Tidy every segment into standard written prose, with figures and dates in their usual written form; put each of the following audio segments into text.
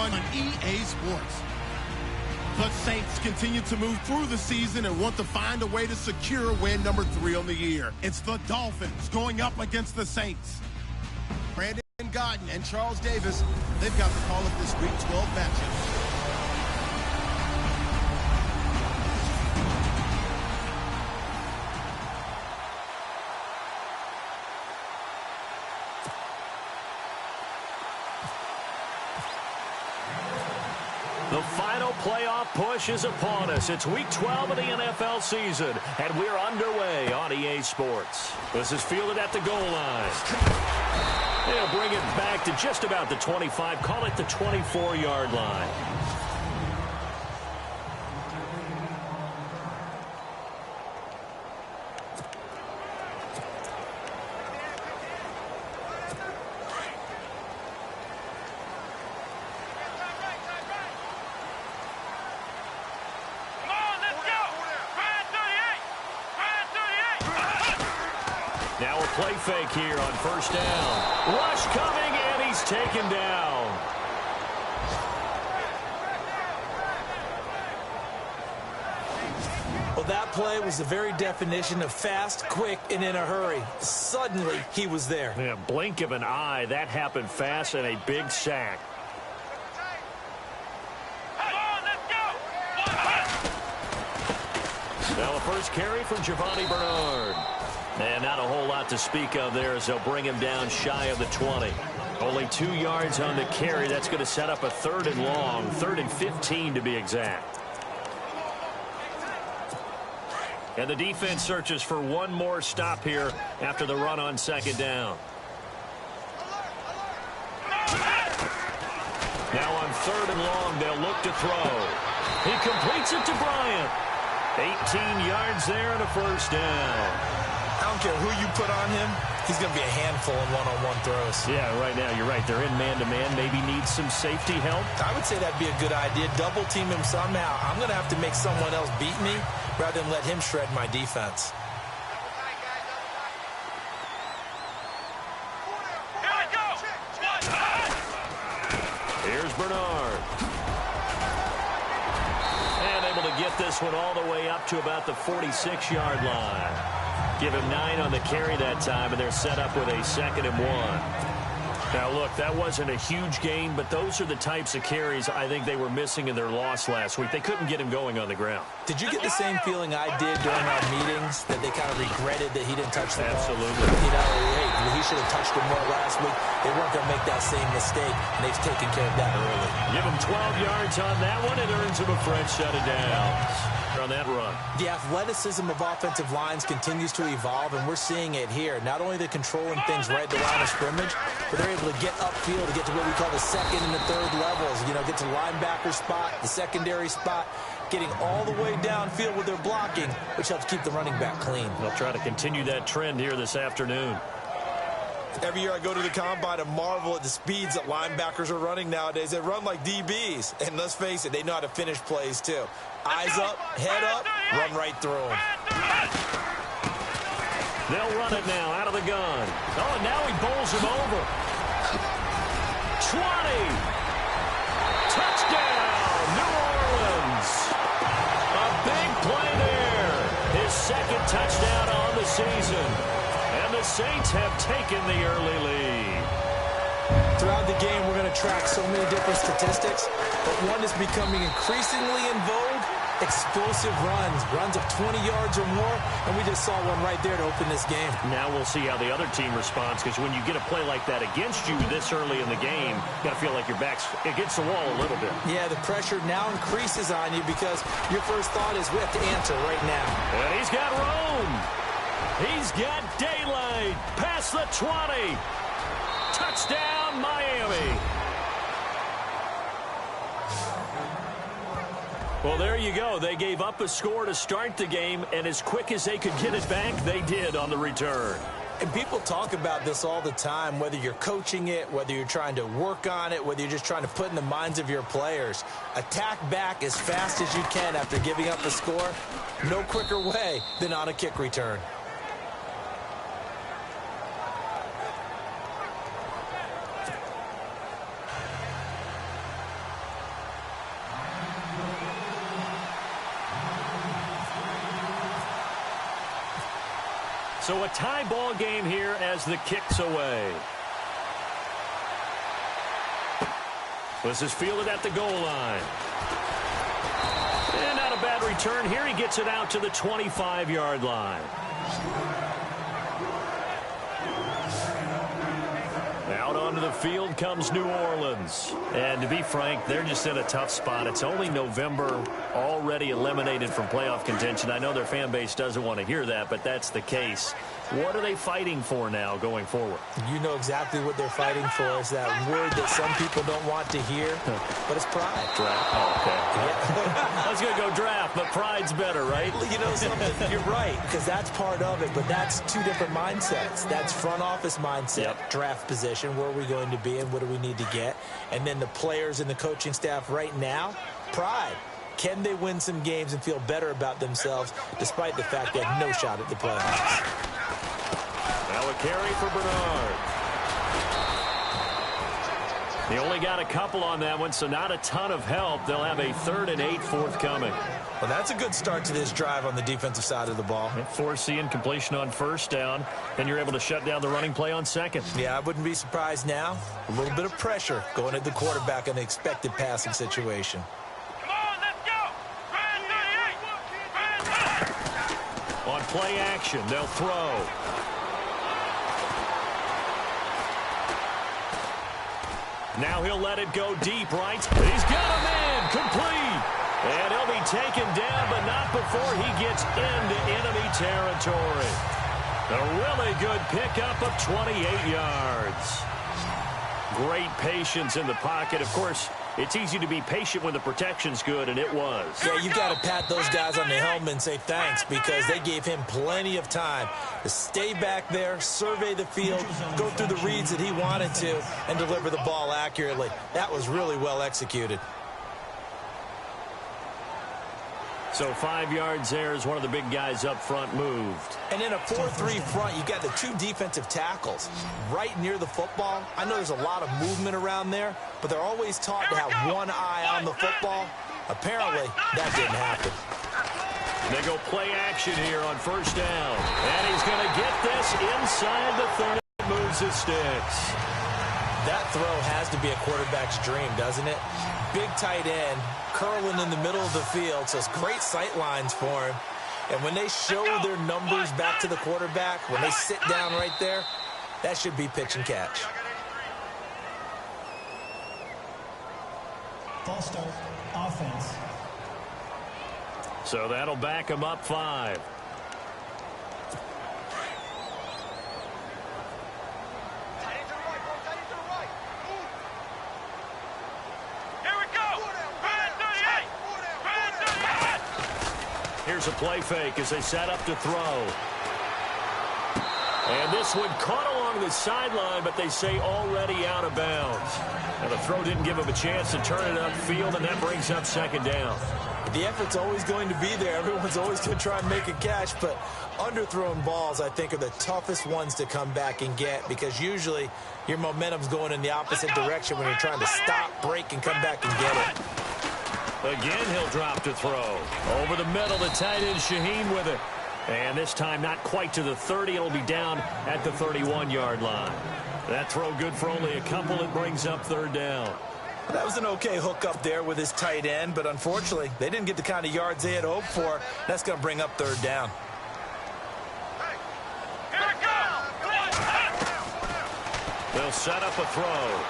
on EA Sports. The Saints continue to move through the season and want to find a way to secure win number 3 on the year. It's the Dolphins going up against the Saints. Brandon Godden and Charles Davis, they've got the call of this Week 12 matchup. The final playoff push is upon us. It's Week 12 of the NFL season, and we're underway on EA Sports. This is fielded at the goal line. They'll bring it back to just about the 25, call it the 24-yard line. Now a play fake here on first down. Rush coming, and he's taken down. Well, that play was the very definition of fast, quick, and in a hurry. Suddenly, he was there. Yeah, blink of an eye. That happened fast and a big sack. Now a first carry from Giovanni Bernard. And not a whole lot to speak of there as they'll bring him down shy of the 20. Only 2 yards on the carry. That's going to set up a 3rd and long, 3rd and 15 to be exact. And the defense searches for one more stop here after the run on 2nd down. Now on 3rd and long, they'll look to throw. He completes it to Bryant. 18 yards there and a 1st down. I don't care who you put on him, he's going to be a handful in one-on-one throws. Yeah, right now, you're right. They're in man-to-man. Maybe need some safety help. I would say that'd be a good idea. Double team him somehow. I'm going to have to make someone else beat me rather than let him shred my defense. Here's Bernard. And able to get this one all the way up to about the 46-yard line. Give him 9 on the carry that time, and they're set up with a 2nd and 1. Now, look, that wasn't a huge gain, but those are the types of carries I think they were missing in their loss last week. They couldn't get him going on the ground. Did you get the same feeling I did during our meetings, that they kind of regretted that he didn't touch the ball? Absolutely. You know, hey, he should have touched it more last week. They weren't going to make that same mistake, and they've taken care of that early. Give him 12 yards on that one. It earns him a fresh set of downs on that run. The athleticism of offensive lines continues to evolve, and we're seeing it here. Not only are they controlling things right at the line of scrimmage, but they're able to get upfield to get to what we call the 2nd and the 3rd levels. You know, get to the linebacker spot, the secondary spot, getting all the way downfield with their blocking, which helps keep the running back clean. They'll try to continue that trend here this afternoon. Every year I go to the combine and marvel at the speeds that linebackers are running nowadays. They run like DBs, and let's face it, they know how to finish plays too. Eyes up, head up, run right through them. They'll run it now out of the gun. Oh, and now he bowls him over. 20. Touchdown, New Orleans. A big play there. His 2nd touchdown on the season. And the Saints have taken the early lead. Throughout the game, we're going to track so many different statistics, but one is becoming increasingly in vogue: explosive runs of 20 yards or more, and we just saw one right there to open this game. Now we'll see how the other team responds, because when you get a play like that against you this early in the game, you got to feel like your back's against the wall a little bit. Yeah, the pressure now increases on you because your first thought is we have to answer right now. And he's got room. He's got daylight past the 20. Touchdown, Miami. Well, there you go. They gave up a score to start the game, and as quick as they could get it back, they did on the return. And people talk about this all the time, whether you're coaching it, whether you're trying to work on it, whether you're just trying to put in the minds of your players. Attack back as fast as you can after giving up a score. No quicker way than on a kick return. So a tie ball game here as the kick's away. This is fielded at the goal line. And not a bad return here. He gets it out to the 25-yard line. Out onto the field comes New Orleans. And to be frank, they're just in a tough spot. It's only November, already eliminated from playoff contention. I know their fan base doesn't want to hear that, but that's the case. What are they fighting for now going forward? You know exactly what they're fighting for. Is that word that some people don't want to hear, but it's pride. Draft. Oh, okay. Yeah. I was going to go draft, but pride's better, right? You know something? You're right, because that's part of it, but that's two different mindsets. That's front office mindset, draft position, where are we going to be and what do we need to get? And then the players and the coaching staff right now, pride. Can they win some games and feel better about themselves despite the fact they have no shot at the playoffs? Now a carry for Bernard. He only got a couple on that one, so not a ton of help. They'll have a 3rd and 8 forthcoming. Well, that's a good start to this drive on the defensive side of the ball. Forcing completion on 1st down, and you're able to shut down the running play on 2nd. Yeah, I wouldn't be surprised now. A little bit of pressure going at the quarterback in an expected passing situation. On play action, they'll throw. Now he'll let it go deep, right? He's got a man, complete. And he'll be taken down, but not before he gets into enemy territory. A really good pickup of 28 yards. Great patience in the pocket. Of course, it's easy to be patient when the protection's good, and it was. Yeah, you've got to pat those guys on the helmet and say thanks because they gave him plenty of time to stay back there, survey the field, go through the reads that he wanted to, and deliver the ball accurately. That was really well executed. So 5 yards there as one of the big guys up front moved. And in a 4-3 front, you've got the 2 defensive tackles right near the football. I know there's a lot of movement around there, but they're always taught to have one eye on the football. Apparently, that didn't happen. They go play action here on 1st down. And he's going to get this inside the 30. Moves his sticks. That throw has to be a quarterback's dream, doesn't it? Big tight end, curling in the middle of the field, so it's great sight lines for him. And when they show their numbers back to the quarterback, when they sit down right there, that should be pitch and catch. False start, offense. So that'll back him up 5. Here's a play fake as they set up to throw. And this one caught along the sideline, but they say already out of bounds. And the throw didn't give him a chance to turn it upfield, and that brings up 2nd down. The effort's always going to be there. Everyone's always going to try and make a catch, but underthrown balls, I think, are the toughest ones to come back and get because usually your momentum's going in the opposite direction when you're trying to stop, break, and come back and get it. Again, he'll drop to throw. Over the middle, the tight end Shaheen with it. And this time not quite to the 30. It'll be down at the 31-yard line. That throw good for only a couple. It brings up 3rd down. That was an okay hook up there with his tight end, but unfortunately, they didn't get the kind of yards they had hoped for. That's going to bring up 3rd down. They'll set up a throw.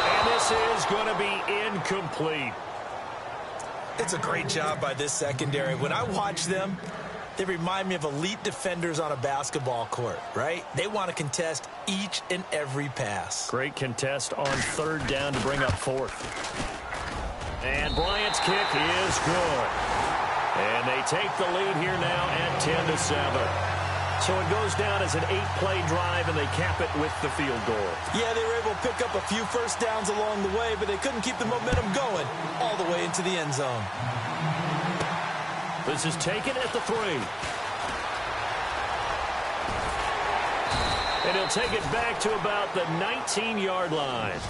And this is going to be incomplete. It's a great job by this secondary. When I watch them, they remind me of elite defenders on a basketball court, right? They want to contest each and every pass. Great contest on 3rd down to bring up 4th. And Bryant's kick is good. And they take the lead here now at 10-7. So it goes down as an 8-play drive, and they cap it with the field goal. Yeah, they were able to pick up a few first downs along the way, but they couldn't keep the momentum going all the way into the end zone. This is taken at the 3. And he'll take it back to about the 19-yard line.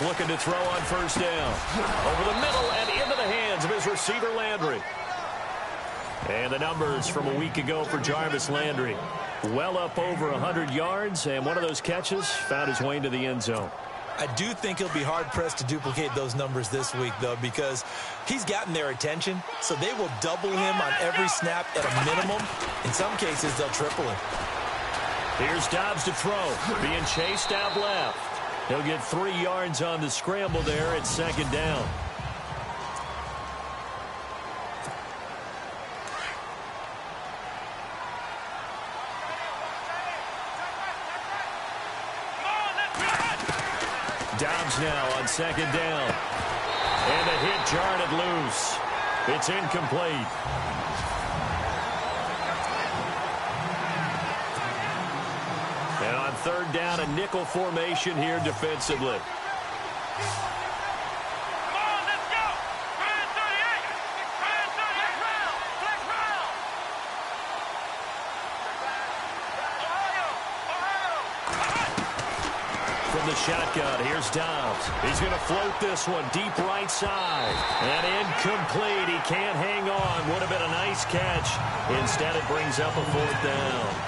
Dobbs looking to throw on first down. Over the middle and into the hands of his receiver, Landry. And the numbers from a week ago for Jarvis Landry. Well up over 100 yards, and one of those catches found his way into the end zone. I do think he'll be hard-pressed to duplicate those numbers this week, though, because he's gotten their attention, so they will double him on every snap at a minimum. In some cases, they'll triple him. Here's Dobbs to throw, being chased out left. He'll get 3 yards on the scramble there at second down. Dobbs now on second down. And the hit jarred it loose. It's incomplete. And on third down, a nickel formation here defensively. From the shotgun, here's Dobbs. He's going to float this one deep right side. And incomplete. He can't hang on. Would have been a nice catch. Instead, it brings up a fourth down.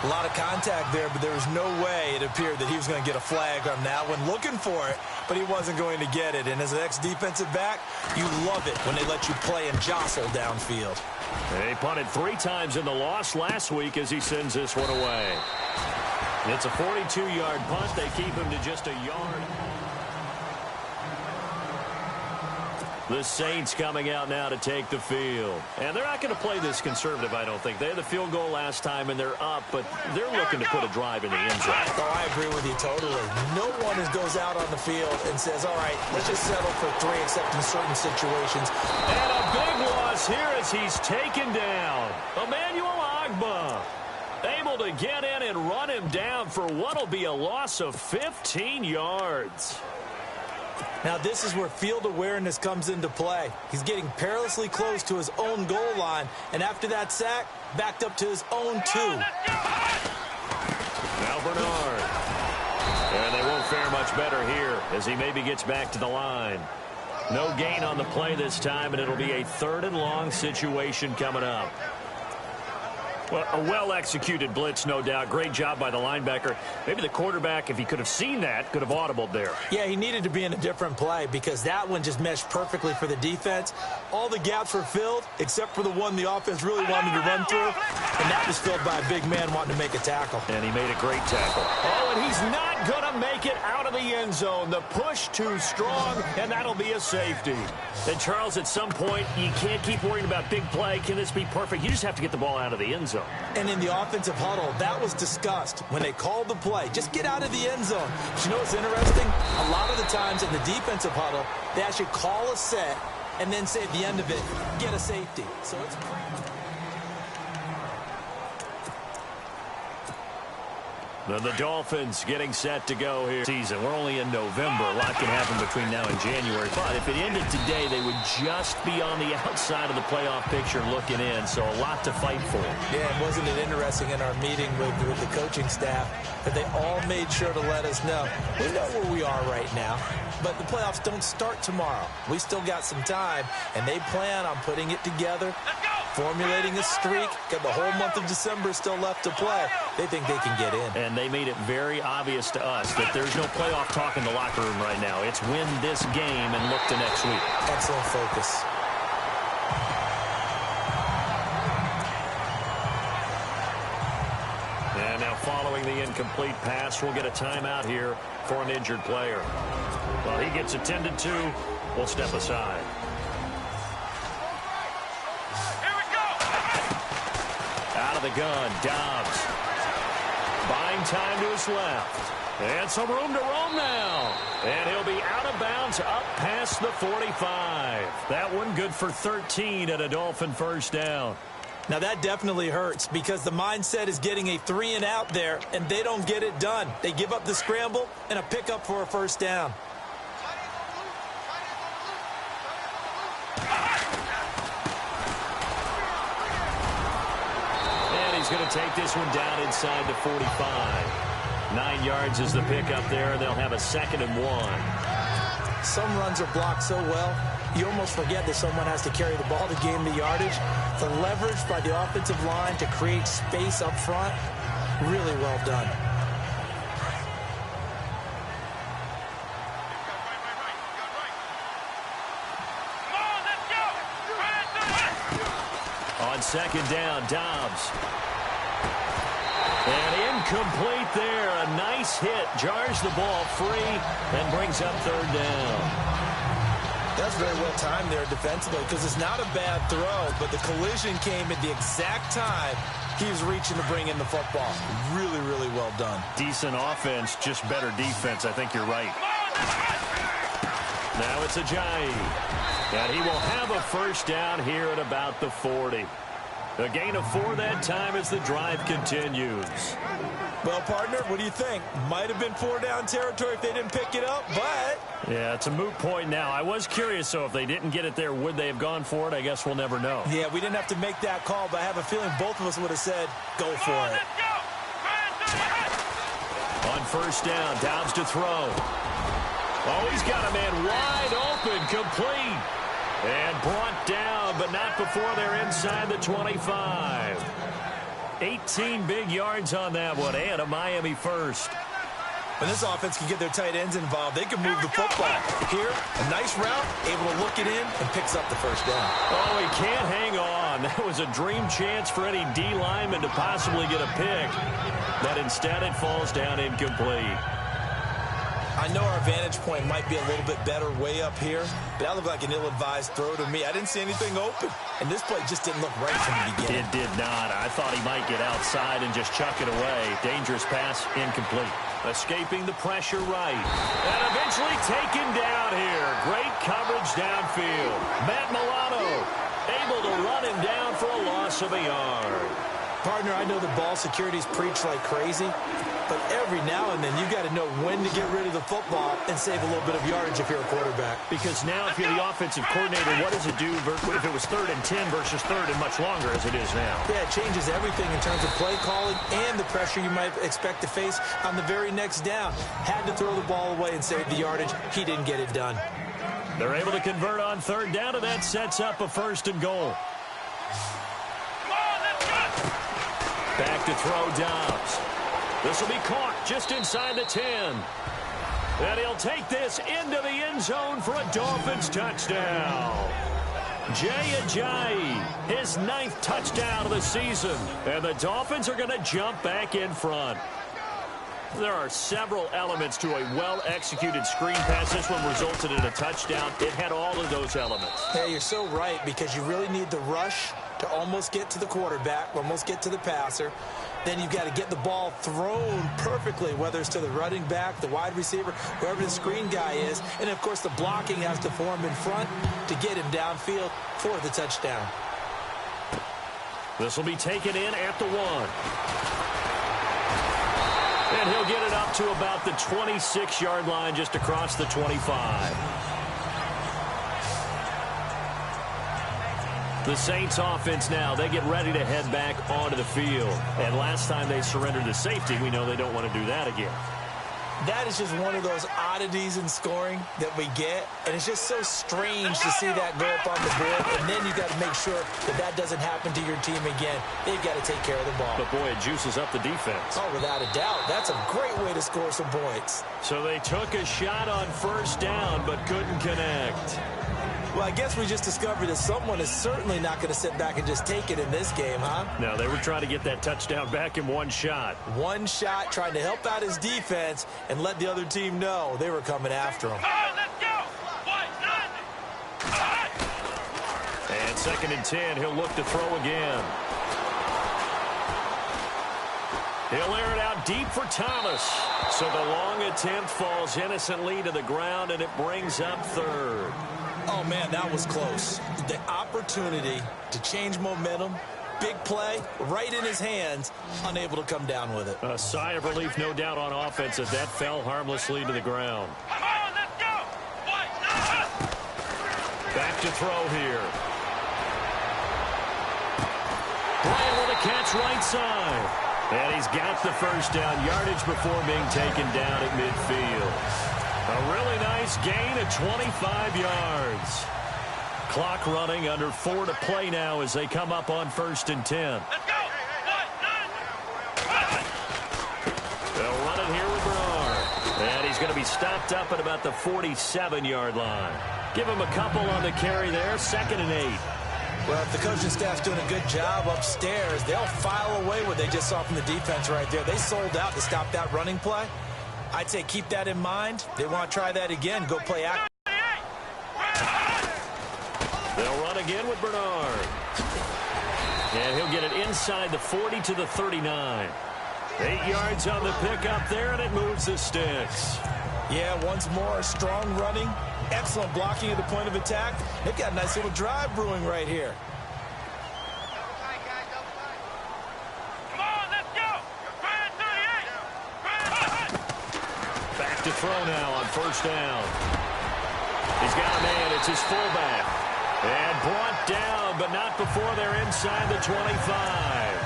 A lot of contact there, but there was no way it appeared that he was going to get a flag on that one. Looking for it, but he wasn't going to get it. And as an ex-defensive back, you love it when they let you play and jostle downfield. They punted 3 times in the loss last week as he sends this one away. It's a 42-yard punt. They keep him to just a yard. The Saints coming out now to take the field. And they're not going to play this conservative, I don't think. They had the field goal last time, and they're up, but they're looking to put a drive in the end zone. Oh, I agree with you totally. No one goes out on the field and says, all right, let's just settle for 3 except in certain situations. And a big loss here as he's taken down. Emmanuel Ogbah able to get in and run him down for what will be a loss of 15 yards. Now, this is where field awareness comes into play. He's getting perilously close to his own goal line, and after that sack, backed up to his own 2. Now Bernard. And they won't fare much better here as he maybe gets back to the line. No gain on the play this time, and it'll be a 3rd and long situation coming up. Well, a well-executed blitz, no doubt. Great job by the linebacker. Maybe the quarterback, if he could have seen that, could have audibled there. Yeah, he needed to be in a different play because that one just meshed perfectly for the defense. All the gaps were filled except for the one the offense really wanted to run through, and that was filled by a big man wanting to make a tackle. And he made a great tackle. Oh, and he's not going to make it out of the end zone. The push too strong, and that'll be a safety. And, Charles, at some point, you can't keep worrying about big play. Can this be perfect? You just have to get the ball out of the end zone. And in the offensive huddle, that was discussed when they called the play. Just get out of the end zone. But you know what's interesting? A lot of the times in the defensive huddle, they actually call a set and then say at the end of it, get a safety. So it's And the Dolphins getting set to go here. Season. We're only in November. A lot can happen between now and January. But if it ended today, they would just be on the outside of the playoff picture looking in. So a lot to fight for. Yeah, and wasn't it interesting in our meeting with the coaching staff that they all made sure to let us know. We know where we are right now, but the playoffs don't start tomorrow. We still got some time, and they plan on putting it together, formulating a streak. Got the whole month of December still left to play. They think they can get in. And they made it very obvious to us that there's no playoff talk in the locker room right now. It's win this game and look to next week. Excellent focus. And now following the incomplete pass, we'll get a timeout here for an injured player. While he gets attended to, we'll step aside. Here we go. Out of the gun, Dobbs. Buying time to his left. And some room to roam now. And he'll be out of bounds up past the 45. That one good for 13 and a Dolphin first down. Now that definitely hurts because the mindset is getting a 3-and-out there, and they don't get it done. They give up the scramble and a pickup for a first down. And he's going to take this one down inside the 45. 9 yards is the pickup there, and they'll have a 2nd and 1. Some runs are blocked so well, you almost forget that someone has to carry the ball to gain the yardage. The leverage by the offensive line to create space up front, really well done. On 2nd down, Dobbs. And incomplete there. A nice hit. Jars the ball free and brings up 3rd down. That's very well timed there defensively because it's not a bad throw, but the collision came at the exact time he was reaching to bring in the football. Really, really well done. Decent offense, just better defense. I think you're right. Now it's Ajayi. And he will have a 1st down here at about the 40. A gain of 4 that time as the drive continues. Well, partner, what do you think? Might have been 4-down territory if they didn't pick it up, but... Yeah, it's a moot point now. I was curious, so if they didn't get it there, would they have gone for it? I guess we'll never know. Yeah, we didn't have to make that call, but I have a feeling both of us would have said, go for it. On 1st down, Dobbs to throw. Oh, he's got a man wide open, complete. And brought down, but not before they're inside the 25. 18 big yards on that one, and a Miami 1st. When this offense can get their tight ends involved, they can move the football. Here, a nice route, able to look it in, and picks up the 1st down. Oh, he can't hang on. That was a dream chance for any D lineman to possibly get a pick. But instead, it falls down incomplete. I know our vantage point might be a little bit better way up here, but that looked like an ill-advised throw to me. I didn't see anything open, and this play just didn't look right from the beginning. It did not. I thought he might get outside and just chuck it away. Dangerous pass, incomplete. Escaping the pressure right. And eventually taken down here. Great coverage downfield. Matt Milano able to run him down for a loss of a yard. Partner, I know the ball security's preached like crazy, but every now and then you've got to know when to get rid of the football and save a little bit of yardage if you're a quarterback. Because now if you're the offensive coordinator, what does it do if it was 3rd and 10 versus 3rd and much longer as it is now? Yeah, it changes everything in terms of play calling and the pressure you might expect to face on the very next down. Had to throw the ball away and save the yardage. He didn't get it done. They're able to convert on 3rd down, and that sets up a 1st and goal. Back to throw Dobbs. This will be caught just inside the 10. And he'll take this into the end zone for a Dolphins touchdown. Jay Ajayi, his 9th touchdown of the season. And the Dolphins are going to jump back in front. There are several elements to a well-executed screen pass. This one resulted in a touchdown. It had all of those elements. Yeah, you're so right, because you really need the rush to almost get to the quarterback, almost get to the passer. Then you've got to get the ball thrown perfectly, whether it's to the running back, the wide receiver, whoever the screen guy is. And, of course, the blocking has to form in front to get him downfield for the touchdown. This will be taken in at the 1. And he'll get it up to about the 26-yard line, just across the 25. The Saints offense now, they get ready to head back onto the field. And last time they surrendered to safety, we know they don't want to do that again. That is just one of those oddities in scoring that we get, and it's just so strange to see that go up on the board, and then you got to make sure that that doesn't happen to your team again. They've got to take care of the ball. But, boy, it juices up the defense. Oh, without a doubt. That's a great way to score some points. So they took a shot on 1st down, but couldn't connect. Well, I guess we just discovered that someone is certainly not going to sit back and just take it in this game, huh? No, they were trying to get that touchdown back in one shot. One shot, trying to help out his defense and let the other team know they were coming after him. Let's go! And 2nd and 10, he'll look to throw again. He'll air it out deep for Thomas. So the long attempt falls innocently to the ground, and it brings up 3rd. Oh, man, that was close. The opportunity to change momentum, big play, right in his hands, unable to come down with it. A sigh of relief, no doubt, on offense as that fell harmlessly to the ground. Let's go! Back to throw here. Bryant with a catch right side. And he's got the first down, yardage before being taken down at midfield. A really nice gain of 25 yards. Clock running, under 4 to play now as they come up on 1st and 10. Let's go. They'll run it here with Bernard. And he's going to be stopped up at about the 47-yard line. Give him a couple on the carry there, 2nd and 8. Well, if the coaching staff's doing a good job upstairs, they'll file away what they just saw from the defense right there. They sold out to stop that running play. I'd say keep that in mind. They want to try that again. Go play action. They'll run again with Bernard. And he'll get it inside the 40 to the 39. 8 yards on the pickup there, and it moves the sticks. Yeah, once more, strong running, excellent blocking at the point of attack. They've got a nice little drive brewing right here. Come on, let's go. Back to throw now on 1st down. He's got a man. It's his fullback. And brought down, but not before they're inside the 25.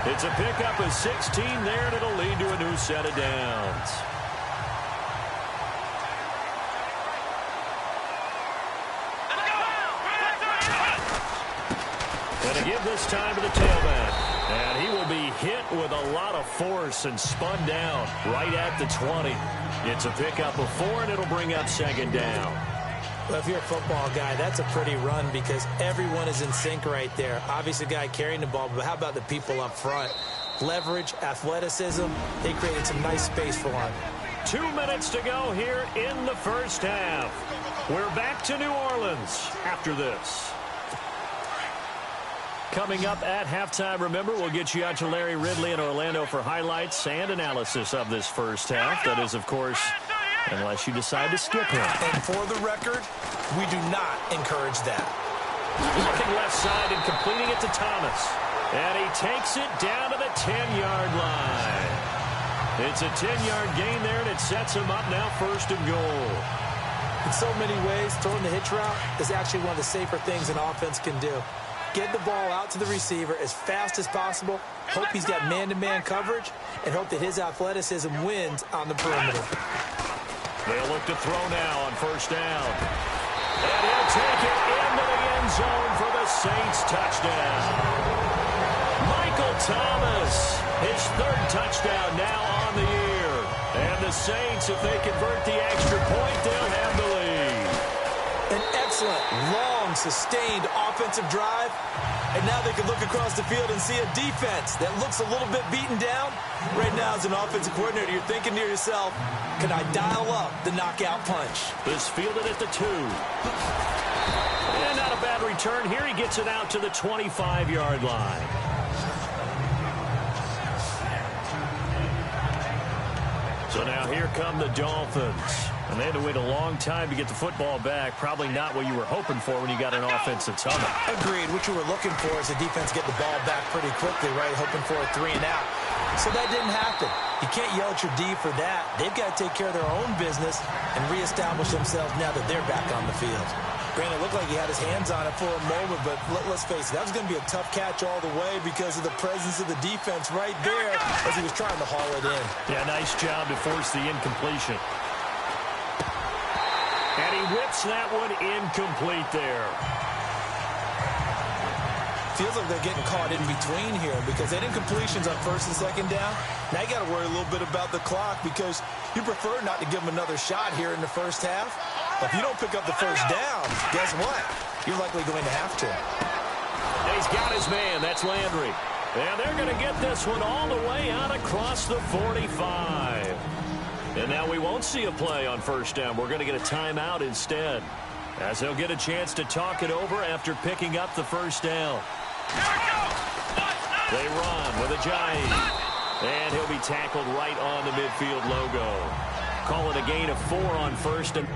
It's a pickup of 16 there, and it'll lead to a new set of downs. Going to give this time to the tailback. And he will be hit with a lot of force and spun down right at the 20. It's a pickup of 4, and it'll bring up 2nd down. Well, if you're a football guy, that's a pretty run because everyone is in sync right there. Obviously, the guy carrying the ball, but how about the people up front? Leverage, athleticism, they created some nice space for him. 2 minutes to go here in the 1st half. We're back to New Orleans after this. Coming up at halftime, remember, we'll get you out to Larry Ridley in Orlando for highlights and analysis of this 1st half. That is, of course, unless you decide to skip him. And for the record, we do not encourage that. Looking left side and completing it to Thomas. And he takes it down to the 10-yard line. It's a 10-yard gain there, and it sets him up now 1st and goal. In so many ways, throwing the hitch route is actually one of the safer things an offense can do. Get the ball out to the receiver as fast as possible, hope he's got man-to-man coverage, and hope that his athleticism wins on the perimeter. They'll look to throw now on 1st down. And he'll take it into the end zone for the Saints touchdown. Michael Thomas, his 3rd touchdown now on the year. And the Saints, if they convert the extra point, they'll have the lead. An excellent, long, sustained offensive drive. And now they can look across the field and see a defense that looks a little bit beaten down. Right now, as an offensive coordinator, you're thinking to yourself, can I dial up the knockout punch? This fielded at the 2. And not a bad return here. He gets it out to the 25-yard line. So now here come the Dolphins. And they had to wait a long time to get the football back. Probably not what you were hoping for when you got an offense that's humming. Agreed. What you were looking for is the defense get the ball back pretty quickly, right? Hoping for a 3 and out. So that didn't happen. You can't yell at your D for that. They've got to take care of their own business and reestablish themselves now that they're back on the field. Granted, it looked like he had his hands on it for a moment, but let's face it, that was going to be a tough catch all the way because of the presence of the defense right there as he was trying to haul it in. Yeah, nice job to force the incompletion. And he whips that one incomplete there. Feels like they're getting caught in between here because they did incompletions on 1st and 2nd down. Now you got to worry a little bit about the clock because you prefer not to give them another shot here in the 1st half. But if you don't pick up the 1st down, guess what? You're likely going to have to. He's got his man. That's Landry. And they're going to get this one all the way out across the 45. And now we won't see a play on 1st down. We're going to get a timeout instead, as they'll get a chance to talk it over after picking up the 1st down. They run with Ajayi. And he'll be tackled right on the midfield logo. Call it a gain of 4 on 1st and...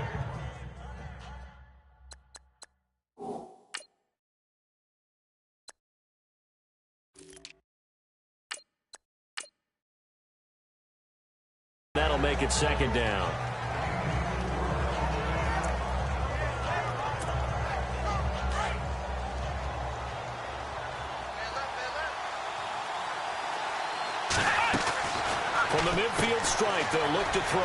That'll make it 2nd down. the midfield stripe, they'll look to throw.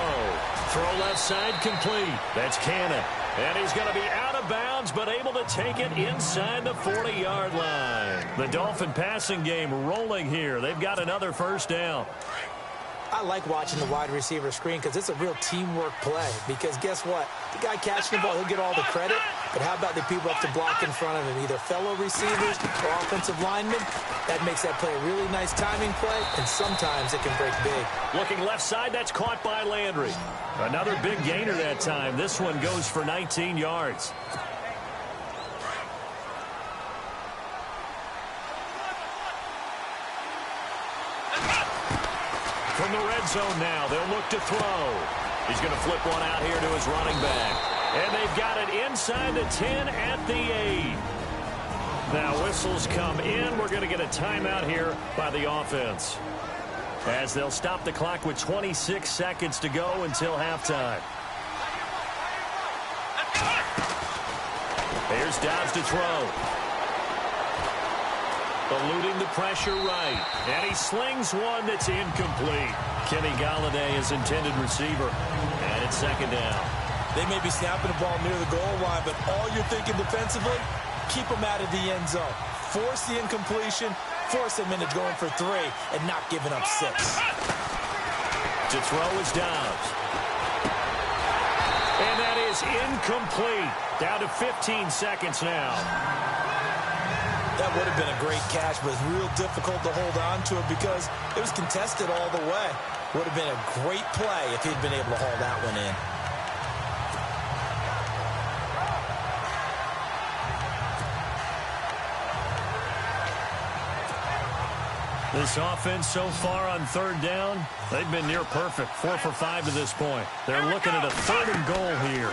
Throw left side complete. That's Cannon. And he's going to be out of bounds, but able to take it inside the 40-yard line. The Dolphin passing game rolling here. They've got another first down. I like watching the wide receiver screen because it's a real teamwork play. Because guess what? The guy catching the ball, he'll get all the credit. But how about the people up to block in front of him? Either fellow receivers or offensive linemen. That makes that play a really nice timing play, and sometimes it can break big. Looking left side, that's caught by Landry. Another big gainer that time. This one goes for 19 yards. From the red zone now, they'll look to throw. He's going to flip one out here to his running back. And they've got it inside the 10 at the 8. Now whistles come in. We're going to get a timeout here by the offense, as they'll stop the clock with 26 seconds to go until halftime. Here's Dobbs to throw. Eluding the pressure right. And he slings one that's incomplete. Kenny Galladay is intended receiver. And it's second down. They may be snapping the ball near the goal line, but all you're thinking defensively, keep them out of the end zone. Force the incompletion, force them into going for 3, and not giving up 6. To throw is Dobbs. And that is incomplete. Down to 15 seconds now. That would have been a great catch, but it's real difficult to hold on to it because it was contested all the way. Would have been a great play if he'd been able to haul that one in. This offense so far on third down, they've been near perfect. 4 for 5 to this point. They're looking at a 3rd and goal here.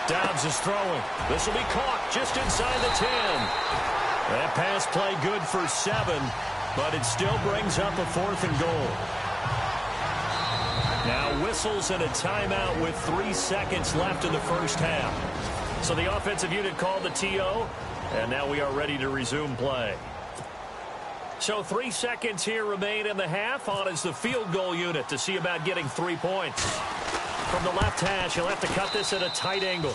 Dobbs is throwing. This will be caught just inside the 10. That pass play good for 7, but it still brings up a 4th and goal. Now whistles and a timeout with 3 seconds left in the first half. So the offensive unit called the TO, and now we are ready to resume play. So 3 seconds here remain in the half. On is the field goal unit to see about getting 3 points. From the left hash, he'll have to cut this at a tight angle.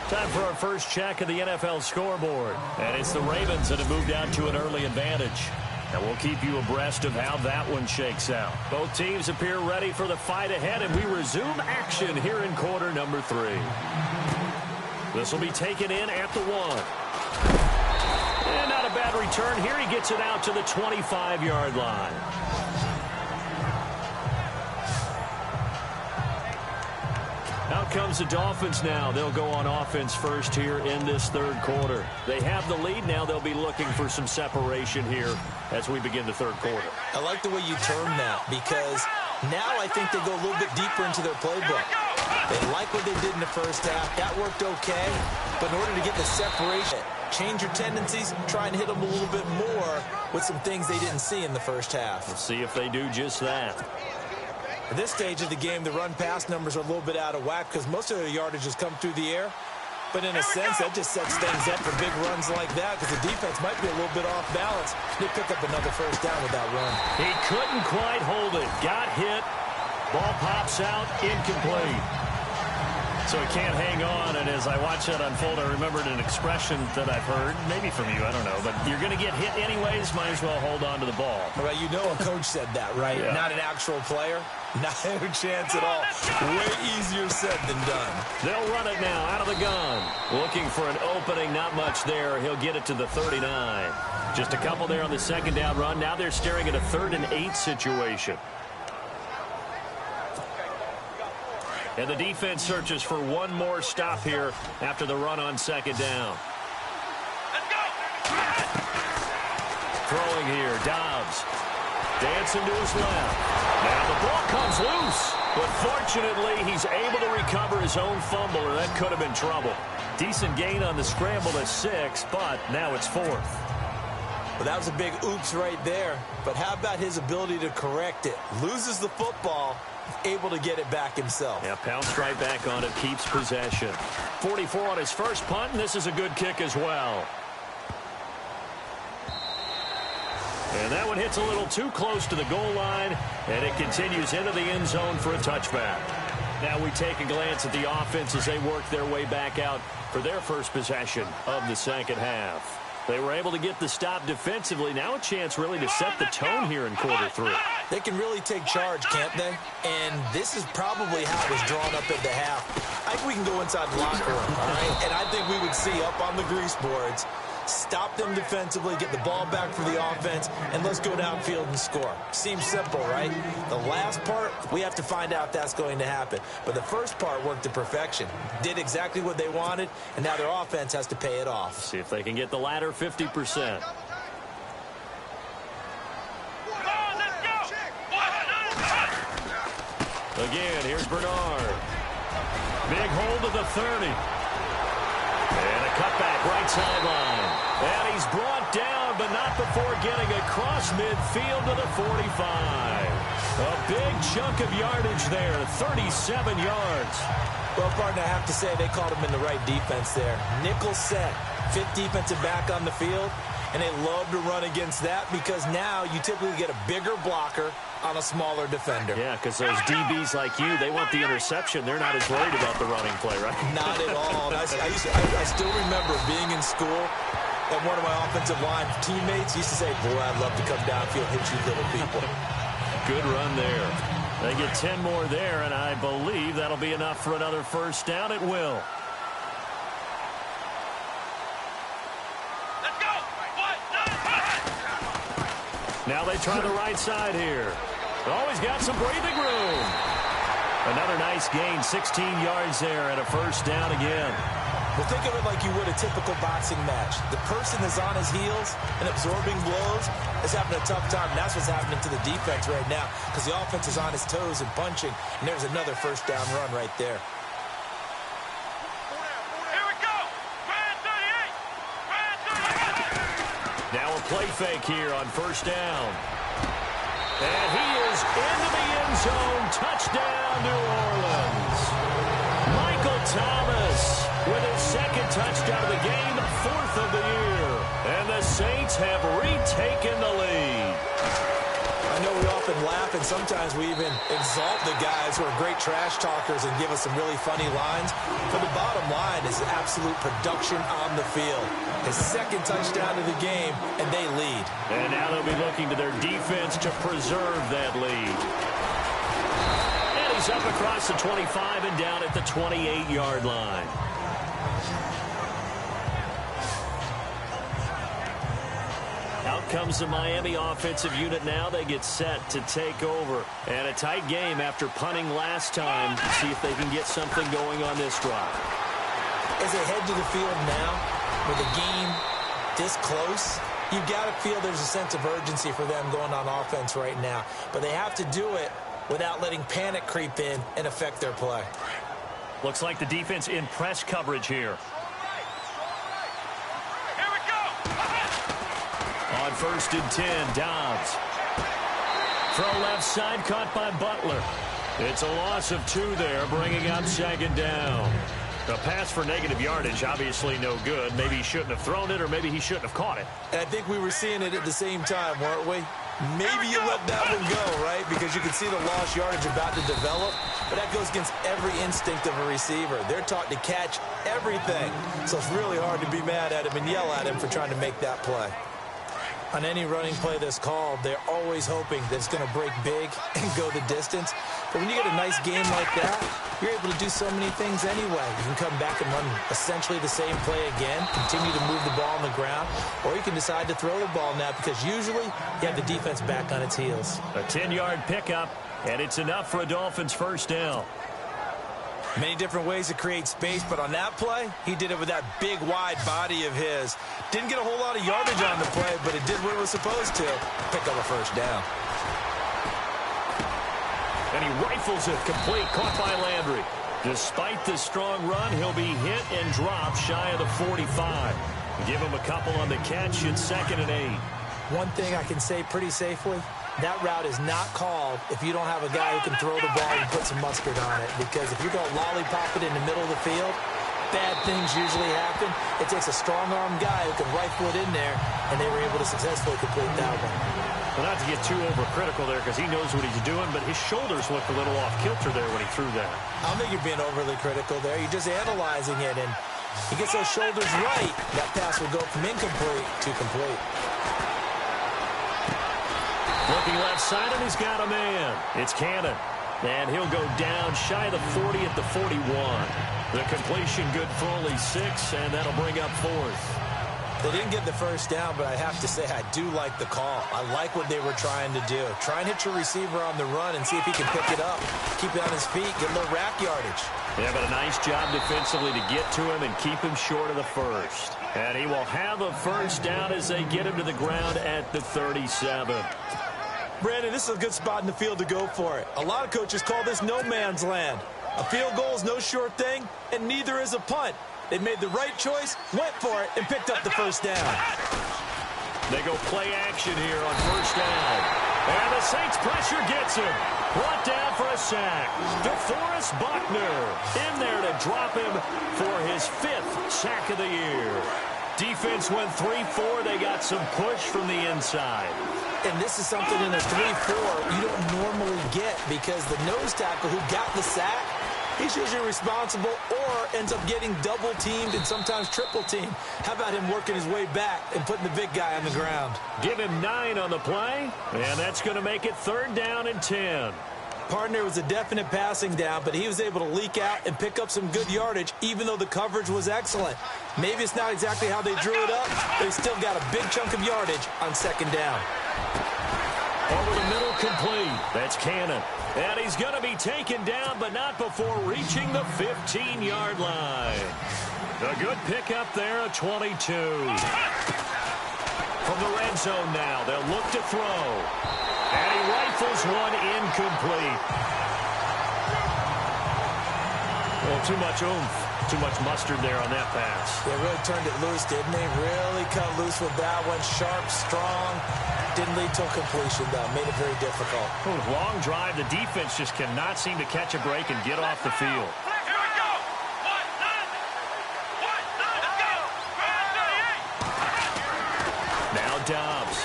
Time for our first check of the NFL scoreboard. And it's the Ravens that have moved out to an early advantage. And we'll keep you abreast of how that one shakes out. Both teams appear ready for the fight ahead, and we resume action here in quarter number 3. This will be taken in at the 1. And not a bad return here. He gets it out to the 25-yard line. Out comes the Dolphins now. They'll go on offense first here in this third quarter. They have the lead. Now they'll be looking for some separation here as we begin the third quarter. I like the way you term that because now I think they go a little bit deeper into their playbook. They like what they did in the first half. That worked okay. But in order to get the separation, change your tendencies, try and hit them a little bit more with some things they didn't see in the first half. Let's see if they do just that. At this stage of the game, the run-pass numbers are a little bit out of whack because most of their yardage has come through the air. But in a sense, that just sets things up for big runs like that because the defense might be a little bit off balance. They pick up another first down with that run. He couldn't quite hold it. Got hit. Ball pops out. Incomplete. So he can't hang on, and as I watch that unfold, I remembered an expression that I've heard, maybe from you, I don't know, but you're going to get hit anyways, might as well hold on to the ball. Well, you know a coach said that, right? Yeah. Not an actual player. Not a chance at all. Way easier said than done. They'll run it now out of the gun. Looking for an opening, not much there. He'll get it to the 39. Just a couple there on the second down run. Now they're staring at a 3rd and 8 situation. And the defense searches for one more stop here after the run on second down. Throwing here, Dobbs. Dancing to his left. Now the ball comes loose. But fortunately, he's able to recover his own fumble, or that could have been trouble. Decent gain on the scramble to 6, but now it's 4th. Well, that was a big oops right there. But how about his ability to correct it? Loses the football, able to get it back himself. Yeah, pounced right back on it, keeps possession. 44 on his first punt, and this is a good kick as well. And that one hits a little too close to the goal line, and it continues into the end zone for a touchback. Now we take a glance at the offense as they work their way back out for their first possession of the second half. They were able to get the stop defensively. Now a chance really to set the tone here in quarter 3. They can really take charge, can't they? And this is probably how it was drawn up at the half. I think we can go inside the locker room, all right? And I think we would see up on the grease boards, stop them defensively, get the ball back for the offense, and let's go downfield and score. Seems simple, right? The last part, we have to find out if that's going to happen. But the first part worked to perfection. Did exactly what they wanted, and now their offense has to pay it off. See if they can get the latter 50%. Again, here's Bernard. Big hold of the 30. And a cutback right sideline. And he's brought down, but not before getting across midfield to the 45. A big chunk of yardage there, 37 yards. Well, partner, I have to say they caught him in the right defense there. Nickel set, 5th defensive back on the field, and they love to run against that because now you typically get a bigger blocker on a smaller defender. Yeah, because those DBs like you, they want the interception. They're not as worried about the running play, right? Not at all. And I still remember being in school, and one of my offensive line teammates used to say, boy, I'd love to come downfield and hit you little people. Good run there. They get 10 more there, and I believe that'll be enough for another first down. It will. Let's go. Now they try the right side here. Always got some breathing room. Another nice gain, 16 yards there, and a first down again. Well, think of it like you would a typical boxing match. The person is on his heels and absorbing blows is having a tough time. And that's what's happening to the defense right now because the offense is on his toes and punching. And there's another first down run right there. Here we go. Brand 38. Now a play fake here on first down. And he is into the end zone. Touchdown, New Orleans. Michael Thomas with his second touchdown of the game, 4th of the year. And the Saints have retaken the lead. I know we often laugh, and sometimes we even exalt the guys who are great trash talkers and give us some really funny lines. But the bottom line is absolute production on the field. His second touchdown of the game, and they lead. And now they'll be looking to their defense to preserve that lead. And he's up across the 25 and down at the 28-yard line. Out comes the Miami offensive unit now. They get set to take over. And a tight game after punting last time. See if they can get something going on this drive. As they head to the field now, with a game this close, you've got to feel there's a sense of urgency for them going on offense right now. But they have to do it without letting panic creep in and affect their play. Looks like the defense in press coverage here. Here we go. On 1st and 10, Dobbs. Throw left side, caught by Butler. It's a loss of 2 there, bringing up 2nd down. A pass for negative yardage, obviously no good. Maybe he shouldn't have thrown it, or maybe he shouldn't have caught it. And I think we were seeing it at the same time, weren't we? Maybe you let that one go, right? Because you can see the lost yardage about to develop. But that goes against every instinct of a receiver. They're taught to catch everything. So it's really hard to be mad at him and yell at him for trying to make that play. On any running play that's called, they're always hoping that it's going to break big and go the distance. But when you get a nice game like that, you're able to do so many things anyway. You can come back and run essentially the same play again, continue to move the ball on the ground, or you can decide to throw the ball now because usually you have the defense back on its heels. A 10-yard pickup, and it's enough for a Dolphins first down. Many different ways to create space, but on that play, he did it with that big, wide body of his. Didn't get a whole lot of yardage on the play, but it did what it was supposed to. Pick up a first down. And he rifles it complete, caught by Landry. Despite the strong run, he'll be hit and dropped shy of the 45. Give him a couple on the catch. It's 2nd and 8. One thing I can say pretty safely, that route is not called if you don't have a guy who can throw the ball and put some mustard on it. Because if you're going to lollipop it in the middle of the field, bad things usually happen. It takes a strong-arm guy who can rifle it in there, and they were able to successfully complete that one. Well, not to get too overcritical there because he knows what he's doing, but his shoulders looked a little off-kilter there when he threw that. I don't think you're being overly critical there. You're just analyzing it, and he gets those shoulders right. That pass will go from incomplete to complete. Looking left side, and he's got a man. It's Cannon. And he'll go down shy of the 40 at the 41. The completion good for only 6, and that'll bring up 4th. They didn't get the first down, but I have to say I do like the call. I like what they were trying to do. Try and hit your receiver on the run and see if he can pick it up. Keep it on his feet, get a little rack yardage. Yeah, but a nice job defensively to get to him and keep him short of the first. And he will have a first down as they get him to the ground at the 37. Brandon, this is a good spot in the field to go for it. A lot of coaches call this no man's land. A field goal is no sure thing, and neither is a punt. They made the right choice, went for it, and picked up the first down. They go play action here on first down. And the Saints pressure gets him. Brought down for a sack. DeForest Buckner in there to drop him for his 5th sack of the year. Defense went 3-4. They got some push from the inside. And this is something in a 3-4 you don't normally get because the nose tackle who got the sack, he's usually responsible or ends up getting double-teamed and sometimes triple-teamed. How about him working his way back and putting the big guy on the ground? Give him 9 on the play, and that's going to make it 3rd down and 10. Partner was a definite passing down, but he was able to leak out and pick up some good yardage, even though the coverage was excellent. Maybe it's not exactly how they drew it up, but he still got a big chunk of yardage on 2nd down. Over the middle, complete. That's Cannon. And he's going to be taken down, but not before reaching the 15-yard line. A good pickup there, a 22. From the red zone now, they'll look to throw. And he rifles one incomplete. Well, too much oomph. Too much mustard there on that pass. They really turned it loose, didn't they? Really cut loose with that one. Sharp, strong. Didn't lead to a completion, though. Made it very difficult. Long drive. The defense just cannot seem to catch a break and get off the field. Here we go. Let's go. Now Dobbs.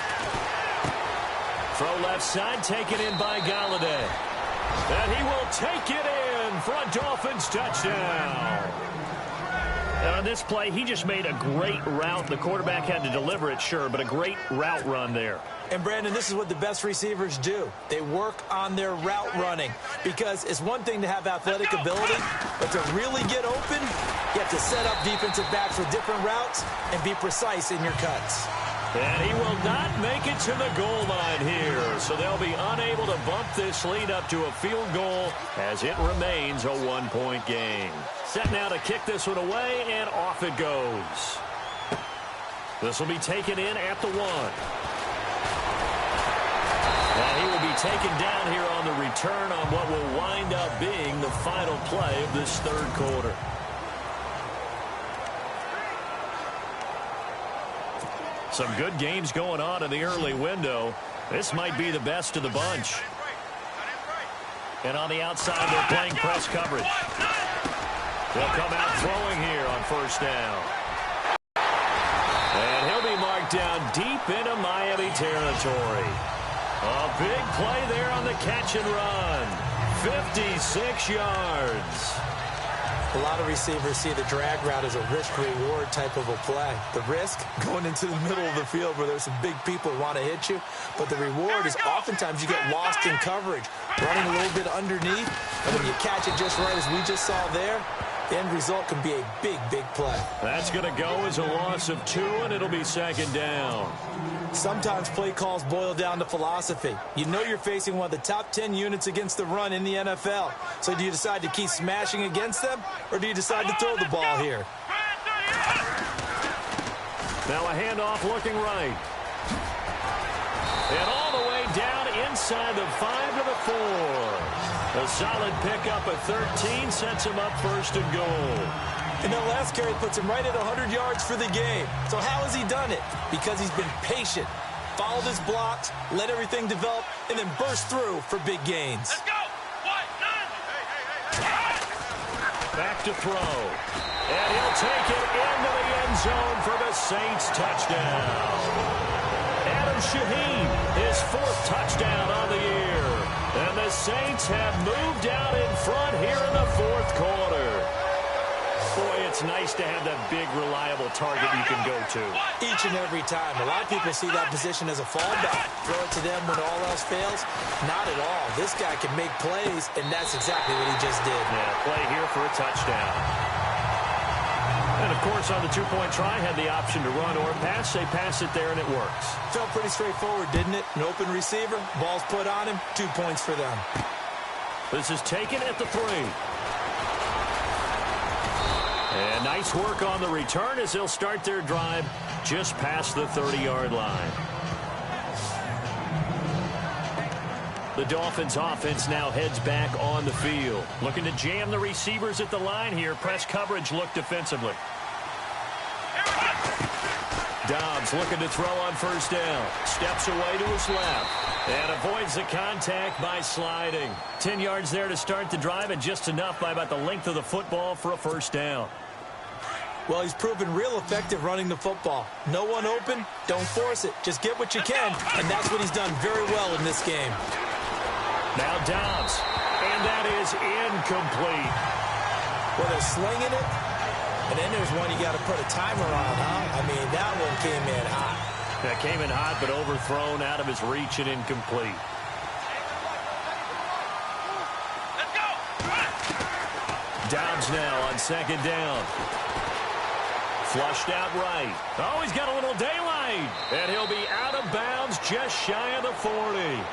Throw left side, taken in by Galladay. And he will take it in for a Dolphins touchdown. On this play, he just made a great route. The quarterback had to deliver it, sure, but a great route run there. And, Brandon, this is what the best receivers do. They work on their route running because it's one thing to have athletic ability, but to really get open, you have to set up defensive backs with different routes and be precise in your cuts. And he will not make it to the goal line here, so they'll be unable to bump this lead up to a field goal as it remains a one-point game. Set now to kick this one away, and off it goes. This will be taken in at the 1. And he will be taken down here on the return on what will wind up being the final play of this 3rd quarter. Some good games going on in the early window. This might be the best of the bunch. And on the outside, they're playing press coverage. They'll come out throwing here on first down. And he'll be marked down deep into Miami territory. A big play there on the catch and run. 56 yards. A lot of receivers see the drag route as a risk-reward type of a play. The risk, going into the middle of the field where there's some big people who want to hit you. But the reward is oftentimes you get lost in coverage, running a little bit underneath. And when you catch it just right, as we just saw there, the end result can be a big, big play. That's going to go as a loss of 2, and it'll be 2nd down. Sometimes play calls boil down to philosophy. You know you're facing one of the top 10 units against the run in the NFL. So do you decide to keep smashing against them, or do you decide to throw the ball here? Now a handoff looking right. And all the way down inside the 5 to the 4. A solid pickup at 13 sets him up 1st and goal. And that last carry puts him right at 100 yards for the game. So how has he done it? Because he's been patient, followed his blocks, let everything develop, and then burst through for big gains. Let's go. Back to throw. And he'll take it into the end zone for the Saints touchdown. Adam Shaheen, his 4th touchdown on the year. And the Saints have moved out in front here in the 4th quarter. Boy, it's nice to have that big, reliable target you can go to. Each and every time. A lot of people see that position as a fallback. Throw it to them when all else fails. Not at all. This guy can make plays, and that's exactly what he just did. Yeah, play here for a touchdown. And, of course, on the 2-point try, had the option to run or pass. They pass it there, and it works. Felt pretty straightforward, didn't it? An open receiver, ball's put on him, 2 points for them. This is taken at the 3. And nice work on the return as they'll start their drive just past the 30-yard line. The Dolphins offense now heads back on the field. Looking to jam the receivers at the line here. Press coverage look defensively. Dobbs looking to throw on 1st down. Steps away to his left. And avoids the contact by sliding. 10 yards there to start the drive, and just enough by about the length of the football for a 1st down. Well, he's proven real effective running the football. No one open, don't force it. Just get what you can, and that's what he's done very well in this game. Now Dobbs, and that is incomplete. Well, they're slinging it, and then there's one you got to put a timer on, huh? I mean, that one came in hot. That came in hot, but overthrown out of his reach and incomplete. Let's go. Dobbs now on 2nd down. Flushed out right. Oh, he's got a little daylight. And he'll be out of bounds just shy of the 40.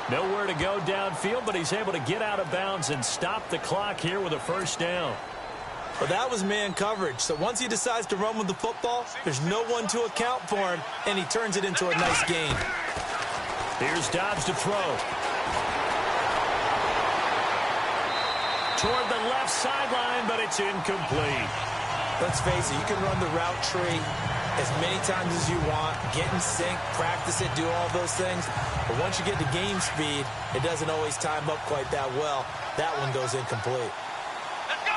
Nowhere to go downfield, but he's able to get out of bounds and stop the clock here with a 1st down. Well, that was man coverage. So once he decides to run with the football, there's no one to account for him, and he turns it into a nice gain. Here's Dobbs to throw. Toward the left sideline, but it's incomplete. Let's face it, you can run the route tree as many times as you want, get in sync, practice it, do all those things. But once you get to game speed, it doesn't always time up quite that well. That one goes incomplete. Let's go.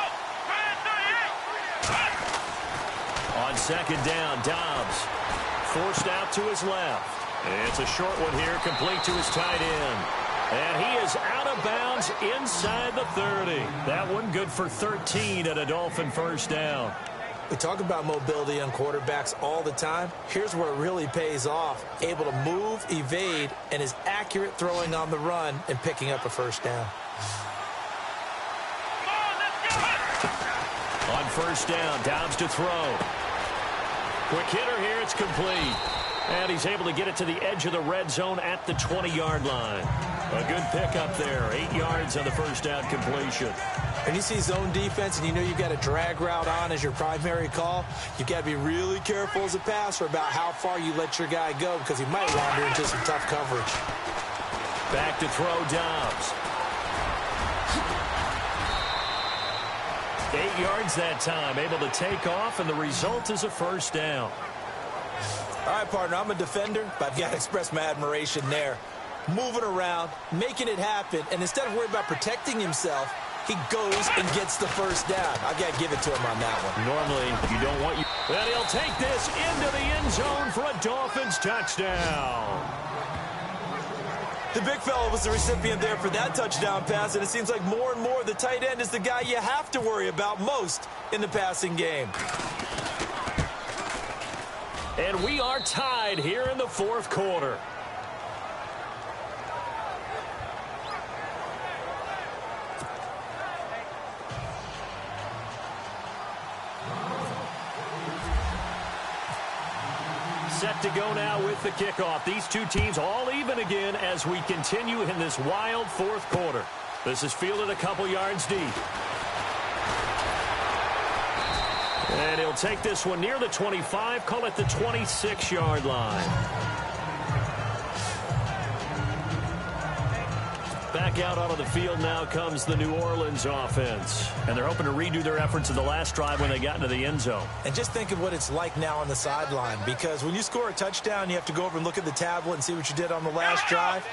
On 2nd down, Dobbs forced out to his left. It's a short one here, complete to his tight end. And he is out of bounds inside the 30. That one good for 13 at a Dolphin 1st down. We talk about mobility on quarterbacks all the time. Here's where it really pays off. Able to move, evade, and is accurate throwing on the run and picking up a 1st down. On 1st down, Dobbs to throw. Quick hitter here, it's complete. And he's able to get it to the edge of the red zone at the 20-yard line. A good pickup there, 8 yards on the 1st down completion. When you see zone defense and you know you've got a drag route on as your primary call, you've got to be really careful as a passer about how far you let your guy go because he might wander into some tough coverage. Back to throw, Dobbs. 8 yards that time, able to take off, and the result is a 1st down. All right, partner, I'm a defender, but I've got to express my admiration there. Moving around, making it happen, and instead of worrying about protecting himself, he goes and gets the 1st down. I've got to give it to him on that one. Normally, you don't want you. And he'll take this into the end zone for a Dolphins touchdown. The big fella was the recipient there for that touchdown pass, and it seems like more and more the tight end is the guy you have to worry about most in the passing game. And we are tied here in the 4th quarter. Set to go now with the kickoff. These two teams all even again as we continue in this wild 4th quarter. This is fielded a couple yards deep. And he'll take this one near the 25, call it the 26-yard line. Back out onto the field now comes the New Orleans offense. And they're hoping to redo their efforts in the last drive when they got into the end zone. And just think of what it's like now on the sideline, because when you score a touchdown, you have to go over and look at the tablet and see what you did on the last drive.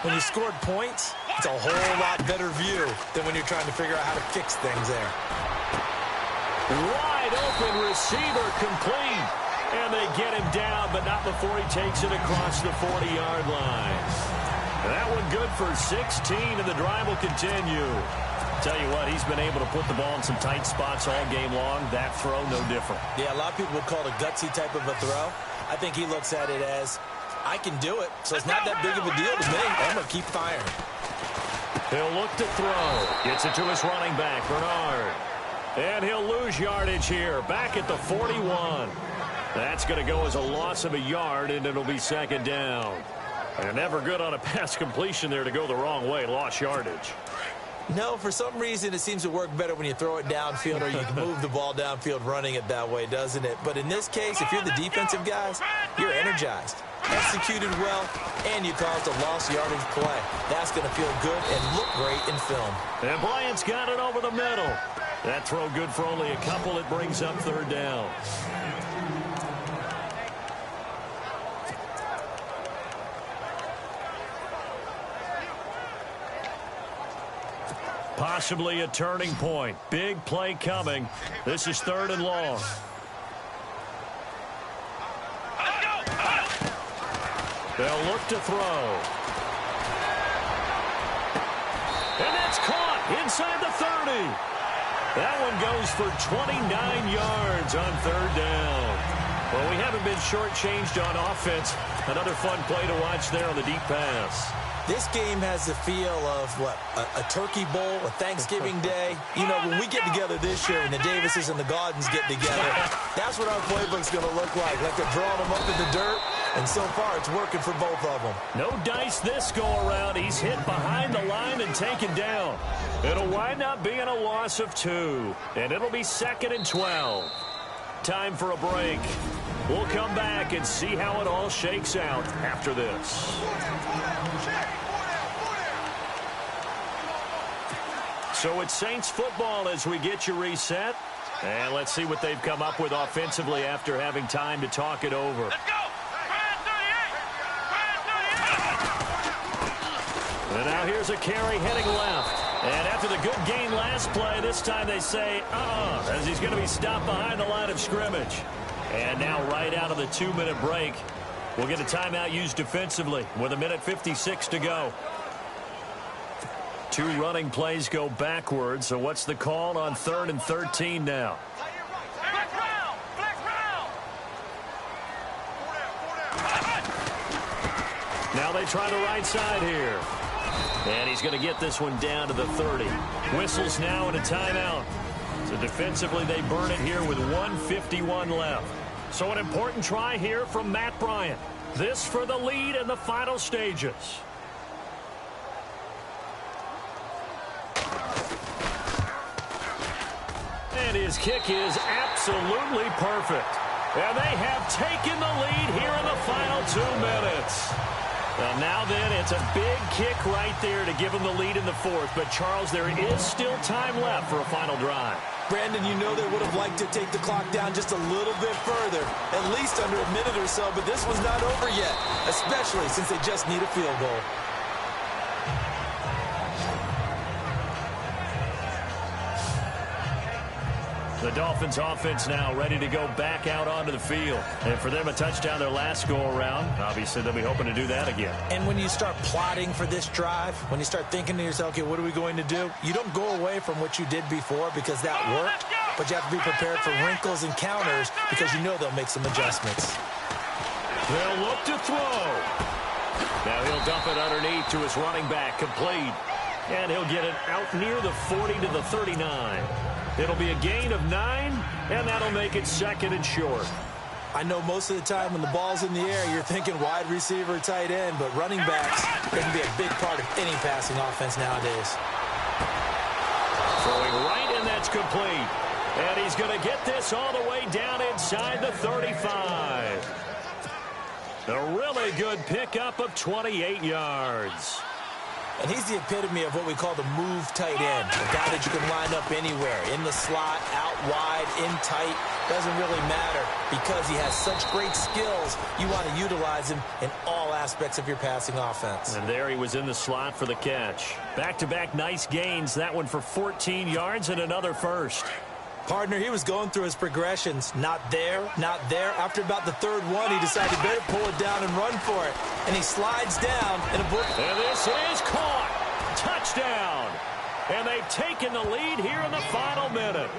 When you scored points, it's a whole lot better view than when you're trying to figure out how to fix things there. Wide Wide open receiver complete. And they get him down, but not before he takes it across the 40-yard line. That one good for 16, and the drive will continue. Tell you what, he's been able to put the ball in some tight spots all game long. That throw, no different. Yeah, a lot of people would call it a gutsy type of a throw. I think he looks at it as, I can do it, so it's not that big of a deal to me. I'm going to keep firing. He'll look to throw. Gets it to his running back, Bernard. And he'll lose yardage here, back at the 41. That's going to go as a loss of a yard, and it'll be second down. And never good on a pass completion there to go the wrong way. Lost yardage. No, for some reason, it seems to work better when you throw it downfield or you can move the ball downfield running it that way, doesn't it? But in this case, if you're the defensive guys, you're energized, executed well, and you caused a lost yardage play. That's going to feel good and look great in film. And Bryant's got it over the middle. That throw good for only a couple. It brings up third down. Possibly a turning point. Big play coming. This is third and long. They'll look to throw. And that's caught inside the 30. That one goes for 29 yards on third down. Well, we haven't been shortchanged on offense. Another fun play to watch there on the deep pass. This game has the feel of, what, a turkey bowl, a Thanksgiving day. You know, when we get together this year and the Davises and the Gardens get together, that's what our playbook's going to look like. Like they're drawing them up in the dirt, and so far it's working for both of them. No dice this go-around. He's hit behind the line and taken down. It'll wind up being a loss of 2, and it'll be second and 12. Time for a break. We'll come back and see how it all shakes out after this. So it's Saints football as we get you reset. And let's see what they've come up with offensively after having time to talk it over. Let's go! And now here's a carry heading left. And after the good gain last play, this time they say, as he's going to be stopped behind the line of scrimmage. And now right out of the 2-minute break, we'll get a timeout used defensively with 1:56 to go. 2 running plays go backwards. So what's the call on 3rd and 13 now? Now they try the right side here. And he's going to get this one down to the 30. Whistles now and a timeout. So defensively they burn it here with 1:51 left. So an important try here from Matt Bryant. This for the lead in the final stages. And his kick is absolutely perfect. And they have taken the lead here in the final 2 minutes. Well, now then, it's a big kick right there to give them the lead in the 4th. But, Charles, there is still time left for a final drive. Brandon, you know they would have liked to take the clock down just a little bit further, at least under a minute or so, but this was not over yet, especially since they just need a field goal. The Dolphins offense now ready to go back out onto the field. And for them, a touchdown their last go-around. Obviously, they'll be hoping to do that again. And when you start plotting for this drive, when you start thinking to yourself, okay, what are we going to do? You don't go away from what you did before because that worked, but you have to be prepared for wrinkles and counters because you know they'll make some adjustments. They'll look to throw. Now he'll dump it underneath to his running back, complete. And he'll get it out near the 40 to the 39. It'll be a gain of 9, and that'll make it second and short. I know most of the time when the ball's in the air, you're thinking wide receiver, tight end, but running backs can be a big part of any passing offense nowadays. Throwing right, and that's complete. And he's going to get this all the way down inside the 35. A really good pickup of 28 yards. And he's the epitome of what we call the move tight end, a guy that you can line up anywhere, in the slot, out wide, in tight, doesn't really matter because he has such great skills. You want to utilize him in all aspects of your passing offense. And there he was in the slot for the catch. Back-to-back nice gains, that one for 14 yards and another first. Partner, he was going through his progressions. Not there, not there. After about the third one, he decided he better pull it down and run for it. And he slides down. And this is caught. Touchdown. And they've taken the lead here in the final minute.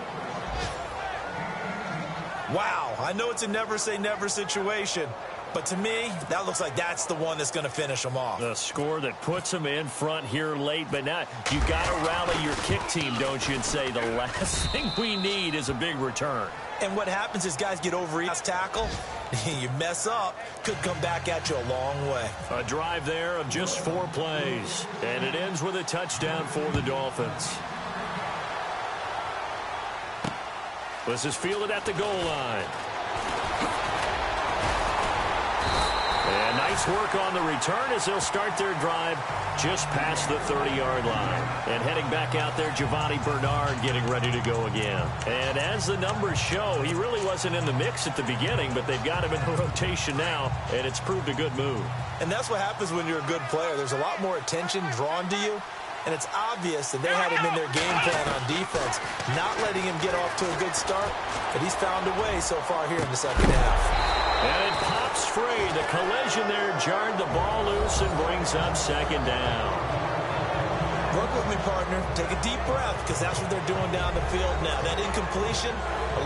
Wow, I know it's a never-say-never situation, but to me, that looks like that's the one that's going to finish them off. The score that puts them in front here late, but now you got to rally your kick team, don't you, and say the last thing we need is a big return. And what happens is guys get over last tackle, you mess up, could come back at you a long way. A drive there of just 4 plays, and it ends with a touchdown for the Dolphins. This is fielded at the goal line. And nice work on the return as they'll start their drive just past the 30-yard line. And heading back out there, Giovanni Bernard getting ready to go again. And as the numbers show, he really wasn't in the mix at the beginning, but they've got him in rotation now, and it's proved a good move. And that's what happens when you're a good player. There's a lot more attention drawn to you. And it's obvious that they had him in their game plan on defense, not letting him get off to a good start. But he's found a way so far here in the second half. And it pops free. The collision there jarred the ball loose and brings up second down. Work with me, partner. Take a deep breath, because that's what they're doing down the field now. That incompletion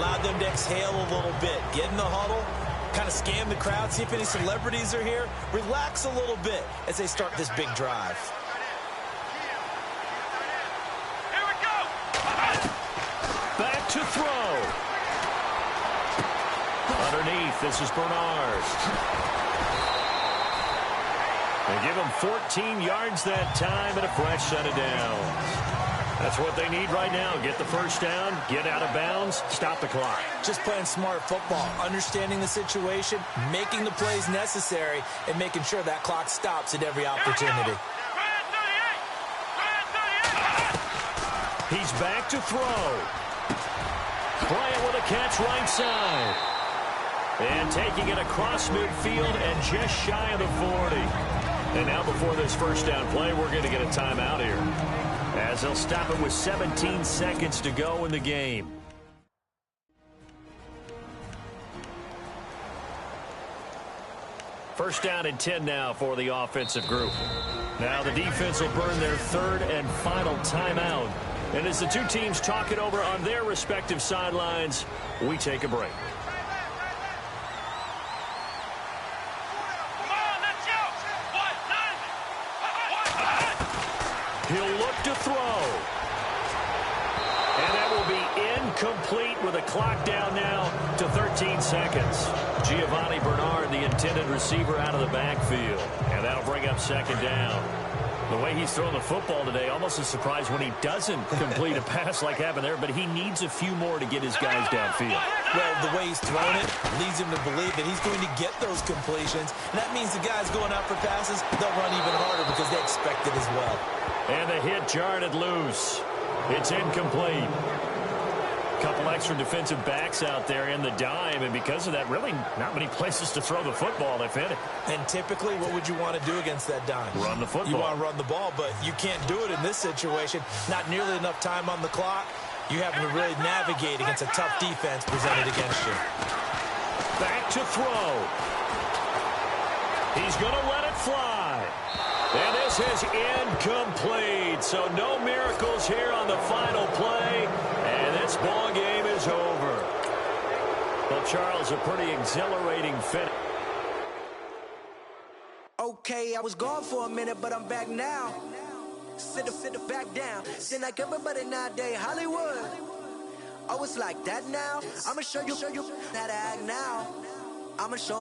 allowed them to exhale a little bit. Get in the huddle, kind of scan the crowd, see if any celebrities are here. Relax a little bit as they start this big drive. Back to throw. Underneath, this is Bernard. They give him 14 yards that time and a fresh set of downs. That's what they need right now. Get the first down, get out of bounds, stop the clock. Just playing smart football, understanding the situation, making the plays necessary, and making sure that clock stops at every opportunity. He's back to throw. Bryant with a catch right side. And taking it across midfield and just shy of the 40. And now before this first down play, we're going to get a timeout here, as they'll stop it with 17 seconds to go in the game. First down and 10 now for the offensive group. Now the defense will burn their third and final timeout. And as the two teams talk it over on their respective sidelines, we take a break. He'll look to throw. And that will be incomplete with a clock down now to 13 seconds. Giovanni Bernard, the intended receiver, out of the backfield. And that'll bring up second down. The way he's throwing the football today, almost a surprise when he doesn't complete a pass like happened there, but he needs a few more to get his guys downfield. Well, the way he's thrown it leads him to believe that he's going to get those completions, and that means the guys going out for passes, they'll run even harder because they expect it as well. And the hit jarred it loose. It's incomplete. Couple extra defensive backs out there in the dime, and because of that, really not many places to throw the football if hit it. And typically, what would you want to do against that dime? Run the football. You want to run the ball, but you can't do it in this situation. Not nearly enough time on the clock. You having to really navigate against a tough defense presented against you. Back to throw. He's going to let it fly. And this is incomplete. So no miracles here on the final play. And this ball game is over. Well, Charles, a pretty exhilarating finish. Okay, I was gone for a minute, but I'm back now. Sit back down. Seem like everybody nowadays, Hollywood. Oh, it's like that now? I'ma show you how to act now. I'ma show